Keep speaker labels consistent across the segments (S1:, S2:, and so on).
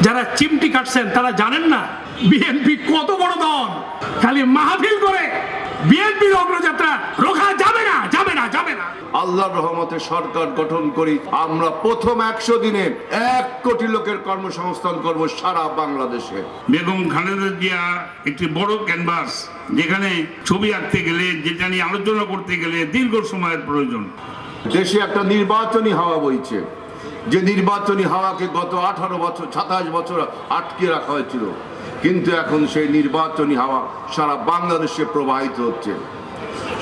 S1: যারা চিমটি কাটছেন তারা জানেন না বিএনপি কত বড় দল। খালি মাহফিল করে বিএনপির অগ্রযাত্রা রোখা যাবে না, যাবে না, যাবে না।
S2: আল্লাহর রহমতে সরকার গঠন করি, আমরা প্রথম 100 দিনে 1 কোটি লোকের কর্মসংস্থান করব সারা বাংলাদেশে।
S3: বেগম খালেদা জিয়া একটি বড় ক্যানভাস, যেখানে ছবি আঁকতে গেলে, যেটা নিয়ে আলোচনা করতে গেলে দীর্ঘ সময়ের প্রয়োজন।
S2: দেশে একটা নির্বাচনী হাওয়া বইছে, যে নির্বাচনী হাওয়াকে গত 18 বছর 27 বছর আটকে রাখা হয়েছিল, কিন্তু এখন সেই নির্বাচনী হাওয়া সারা বাংলাদেশে প্রবাহিত হচ্ছে,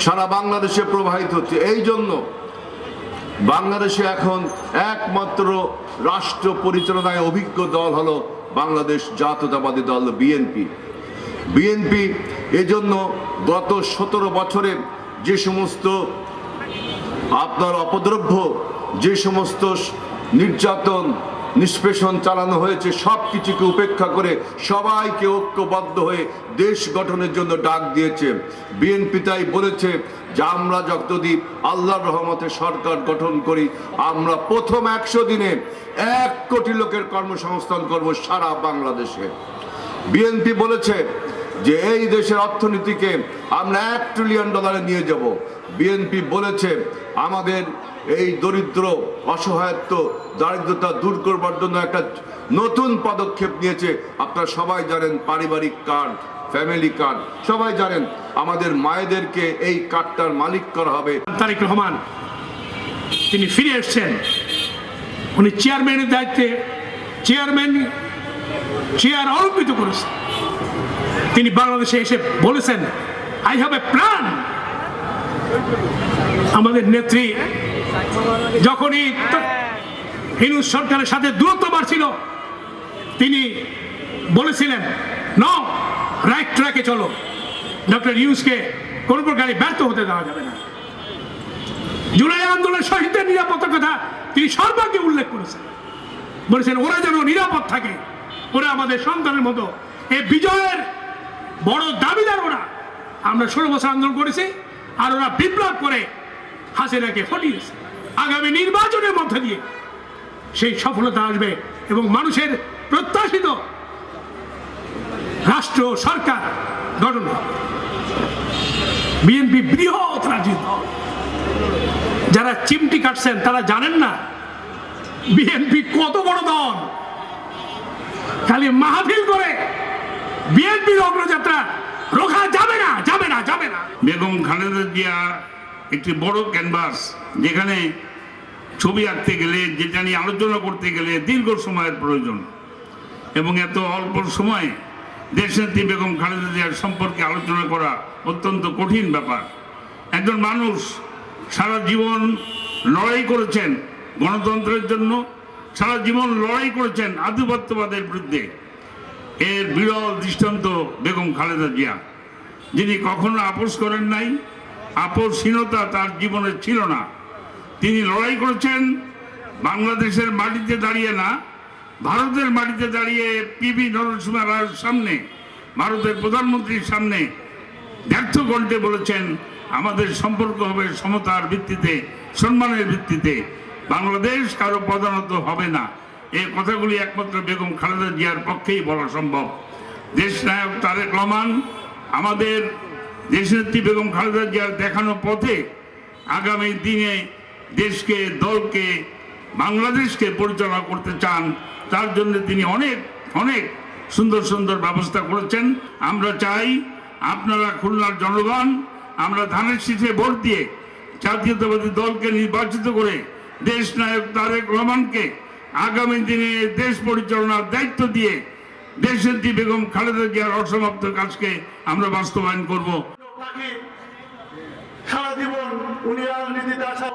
S2: সারা বাংলাদেশে প্রবাহিত হচ্ছে। এই জন্য বাংলাদেশে এখন একমাত্র রাষ্ট্র পরিচালনায় অভিজ্ঞ দল হলো বাংলাদেশ জাতীয়তাবাদী দল বিএনপি। বিএনপি এজন্য গত 17 বছরে যে সমস্ত আপনার অপদ্রব্য, যে সমস্ত নির্যাতন নিষ্পেষণ চালানো হয়েছে, সব কিছুকে উপেক্ষা করে সবাইকে ঐক্যবদ্ধ হয়ে দেশ গঠনের জন্য ডাক দিয়েছে। বিএনপি তাই বলেছে যে আমরা যদি আল্লাহর রহমতে সরকার গঠন করি, আমরা প্রথম 100 দিনে 1 কোটি লোকের কর্মসংস্থান করব সারা বাংলাদেশে। বিএনপি বলেছে যে এই দেশের অর্থনীতিকে আমরা $1 ট্রিলিয়ন নিয়ে যাব। বিএনপি বলেছে আমাদের এই দরিদ্র, অসহায়ত্ব, দারিদ্রতা দূর করবার জন্য একটা নতুন পদক্ষেপ নিয়েছে। আপনারা সবাই জানেন পারিবারিক কার্ড, ফ্যামিলি কার্ড, সবাই জানেন আমাদের মায়েদেরকে এই কার্ডটার মালিক করা হবে।
S1: তারেক রহমান তিনি ফিরে এসেছেন, উনি চেয়ারম্যানের দায়িত্বে চেয়ার অলঙ্কৃত করেছেন। তিনি বাংলাদেশে এসে বলেছেন আই হ্যাভ এ প্ল্যান। আমাদের নেত্রী যখনই ইউনূস সরকারের সাথে দূরত্ব বাড়ছিল, তিনি বলেছিলেন নো, রাইট ট্র্যাকে চলো, ডক্টর ইউনূসকে কোন প্রকারে ব্যর্থ হতে দেওয়া যাবে না। জুলাই আন্দোলনের শহীদদের নিরাপত্তার কথা তিনি সর্বাগ্রে উল্লেখ করেছেন, বলেছেন ওরা যেন নিরাপদ থাকে, ওরা আমাদের সন্তানের মতো। এই বিজয়ের বড় দাবিদার ওরা। আমরা 16 বছর আন্দোলন করেছি, আর ওরা বিপ্লব করে হাসিনাকে হটিয়েছে। আগামী নির্বাচনের মধ্যে দিয়ে সেই সফলতা আসবে এবং মানুষের প্রত্যাশিত রাষ্ট্র সরকার গঠন হবে। বিএনপি বৃহৎ রাজনীতি দল। যারা চিমটি কাটছেন তারা জানেন না বিএনপি কত বড় দল। খালি মাহফিল করে বিএনপির অগ্রযাত্রা রোখা যাবে না, যাবে না, যাবে না।
S3: বেগম খালেদা জিয়া একটি বড় ক্যানভাস, যেখানে ছবি আঁকতে গেলে, যেটা নিয়ে আলোচনা করতে গেলে দীর্ঘ সময়ের প্রয়োজন, এবং এত অল্প সময়ে দেশনেত্রী বেগম খালেদা জিয়ার সম্পর্কে আলোচনা করা অত্যন্ত কঠিন ব্যাপার। একজন মানুষ সারা জীবন লড়াই করেছেন গণতন্ত্রের জন্য, সারা জীবন লড়াই করেছেন আধিপত্যবাদের বিরুদ্ধে। এর বিরল দৃষ্টান্ত বেগম খালেদা জিয়া, যিনি কখনো আপোষ করেন নাই, আপোষহীনতা তার জীবনে ছিল না। তিনি লড়াই করেছেন বাংলাদেশের মাটিতে দাঁড়িয়ে না, ভারতের মাটিতে দাঁড়িয়ে পিভি নরসিংহ রাওয়ের সামনে, ভারতের প্রধানমন্ত্রীর সামনে ব্যর্থ কণ্ঠে বলেছেন আমাদের সম্পর্ক হবে সমতার ভিত্তিতে, সম্মানের ভিত্তিতে, বাংলাদেশ কারো প্রধানত হবে না। এই কথাগুলি একমাত্র বেগম খালেদা জিয়ার পক্ষেই বলা সম্ভব। দেশনায়ক তারেক রহমান আমাদের দেশনেত্রী বেগম খালেদা জিয়ার দেখানো পথে আগামী দিনে দেশকে, দলকে, বাংলাদেশকে পরিচালনা করতে চান। তার জন্য তিনি অনেক অনেক সুন্দর সুন্দর ব্যবস্থা করেছেন। আমরা চাই আপনারা খুলনার জনগণ, আমরা ধানের শীষে ভোট দিয়ে জাতীয়তাবাদী দলকে নির্বাচিত করে দেশনায়ক তারেক রহমানকে আগামী দিনে দেশ পরিচালনার দায়িত্ব দিয়ে দেশনেত্রী বেগম খালেদা জিয়ার অসমাপ্ত কাজকে আমরা বাস্তবায়ন করব।
S4: সারা জীবন উনি রাজনীতিতে আসা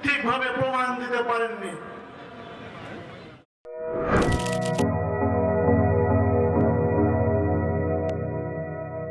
S4: ঠিকভাবে প্রমাণ দিতে পারেননি।